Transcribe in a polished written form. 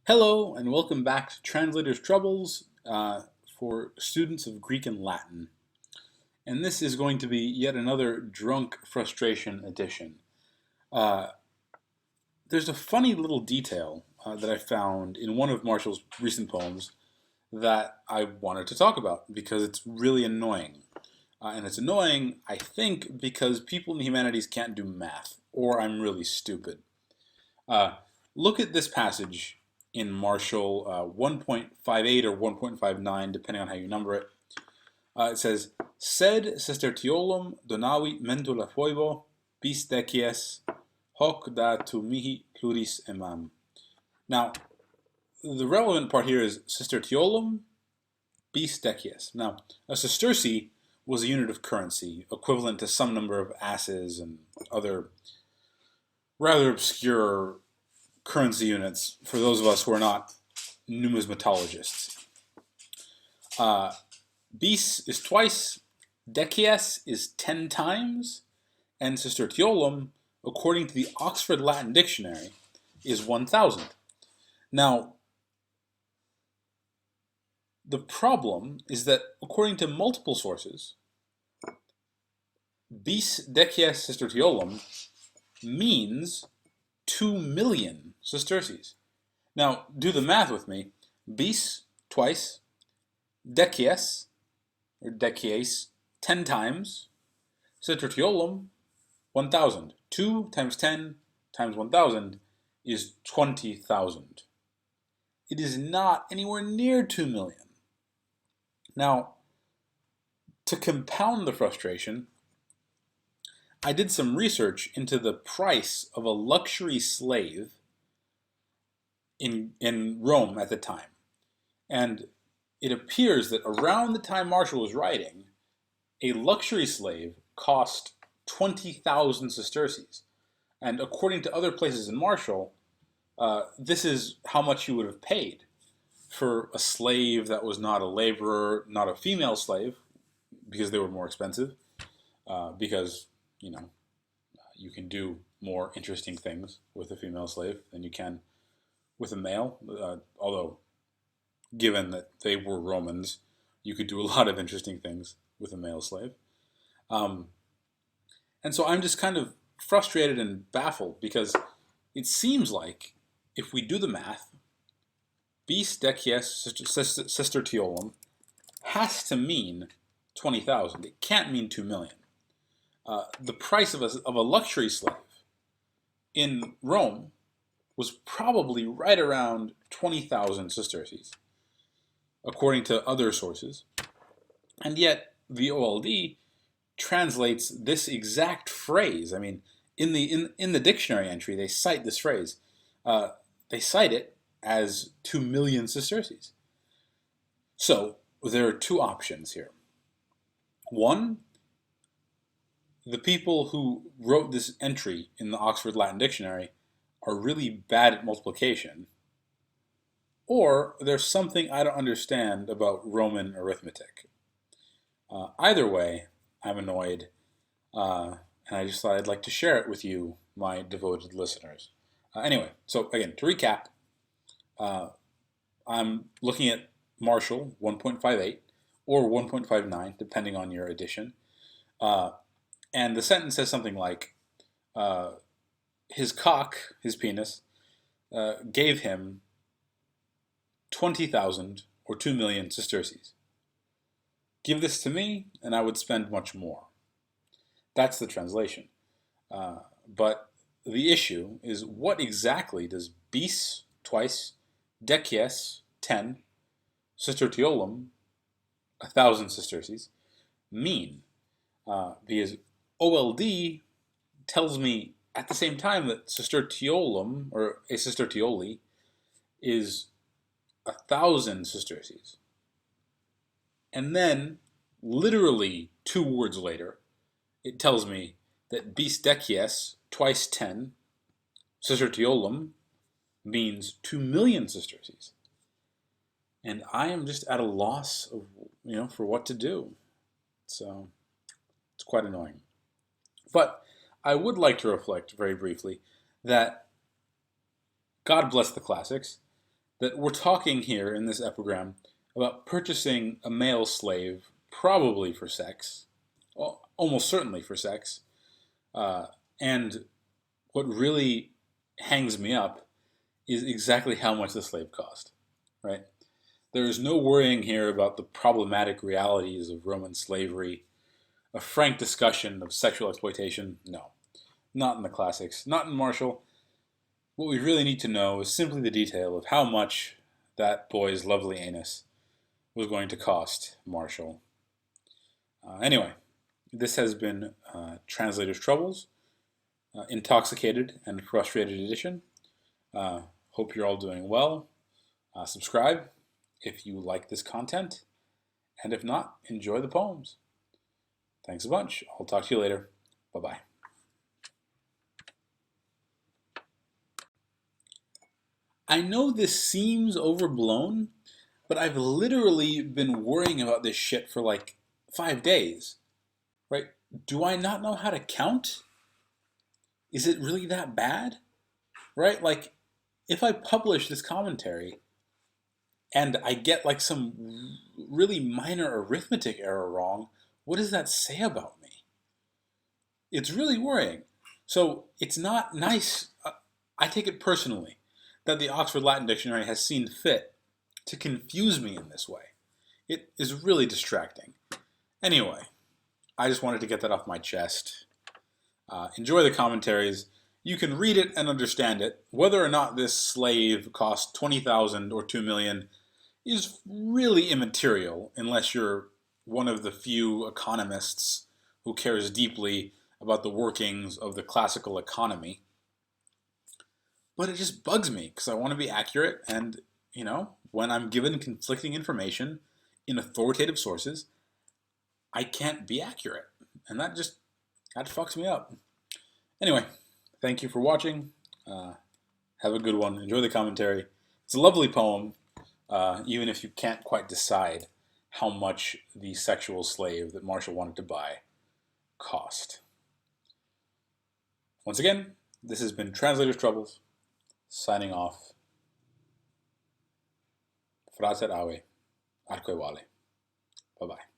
Hello, and welcome back to Translator's Troubles for students of Greek and Latin. And this is going to be yet another drunk frustration edition. Uh, there's a funny little detail that I found in one of Marshall's recent poems that I wanted to talk about because it's really annoying. And it's annoying, I think, because people in the humanities can't do math, or I'm really stupid. Uh, Look at this passage in Marshall 1.58 or 1.59, depending on how you number it. It says, Sed sestertiolum donavit mentula foibo, bis decies, hoc da tu mihi pluris emam. Now, the relevant part here is sestertiolum bis decies. Now, a sesterce was a unit of currency, equivalent to some number of asses and other rather obscure currency units for those of us who are not numismatologists. Bis is twice, decies is 10 times, and sestertiolum, according to the Oxford Latin Dictionary, is 1,000. Now, the problem is that according to multiple sources, bis decies sestertiolum means 2 million sesterces. Now, do the math with me. Bis, twice, decies, or decies, 10 times, sestertiolum, 1,000. 2 times 10 times 1,000 is 20,000. It is not anywhere near 2 million. Now, to compound the frustration, I did some research into the price of a luxury slave in Rome at the time. And it appears that around the time Marshall was writing, a luxury slave cost 20,000 sesterces. And according to other places in Marshall, this is how much you would have paid for a slave that was not a laborer, not a female slave, because they were more expensive, because, you can do more interesting things with a female slave than you can with a male. Although, given that they were Romans, you could do a lot of interesting things with a male slave. And so I'm just kind of frustrated and baffled because it seems like if we do the math, bis decies sestertiolum has to mean 20,000. It can't mean 2 million. The price of a luxury slave in Rome was probably right around 20,000 sesterces, according to other sources. And yet, the OLD translates this exact phrase. I mean, in the dictionary entry, they cite this phrase. They cite it as 2 million sesterces. So, there are two options here. One, the people who wrote this entry in the Oxford Latin Dictionary are really bad at multiplication, or there's something I don't understand about Roman arithmetic. Either way, I'm annoyed, and I just thought I'd like to share it with you, my devoted listeners. Anyway, so again, to recap, I'm looking at Marshall 1.58 or 1.59, depending on your edition. And the sentence says something like, his cock, his penis, gave him 20,000 or 2 million sesterces. Give this to me, and I would spend much more. That's the translation. But the issue is, what exactly does bis, twice, decies, 10, sestertiolum, 1,000 sesterces, mean? Because OLD tells me at the same time that sestertiolum, or a sestertioli, is 1,000 sesterces. And then, literally 2 words later, it tells me that bis decies, twice 10, sestertiolum, means 2 million sesterces. And I am just at a loss of, for what to do. So, it's quite annoying. But I would like to reflect very briefly that God bless the classics, that we're talking here in this epigram about purchasing a male slave, probably for sex, well, almost certainly for sex, and what really hangs me up is exactly how much the slave cost, right? There is no worrying here about the problematic realities of Roman slavery, a frank discussion of sexual exploitation. No, not in the classics, not in Martial. What we really need to know is simply the detail of how much that boy's lovely anus was going to cost Martial. Anyway, this has been Translator's Troubles, Intoxicated and Frustrated Edition. Hope you're all doing well. Subscribe if you like this content, and if not, enjoy the poems. Thanks a bunch. I'll talk to you later. Bye-bye. I know this seems overblown, but I've literally been worrying about this shit for like 5 days, right? Do I not know how to count? Is it really that bad? Right? Like, if I publish this commentary and I get like some really minor arithmetic error wrong, what does that say about me? It's really worrying. So it's not nice. I take it personally that the Oxford Latin Dictionary has seen fit to confuse me in this way. It is really distracting. Anyway, I just wanted to get that off my chest. Enjoy the commentaries. You can read it and understand it. Whether or not this slave cost 20,000 or 2 million is really immaterial unless you're one of the few economists who cares deeply about the workings of the classical economy. But it just bugs me because I want to be accurate, and, when I'm given conflicting information in authoritative sources, I can't be accurate. And that fucks me up. Anyway, thank you for watching. Have a good one. Enjoy the commentary. It's a lovely poem, even if you can't quite decide how much the sexual slave that Martial wanted to buy cost. Once again, this has been Translator's Troubles, signing off. Frater Awe, Arque Wale. Bye-bye.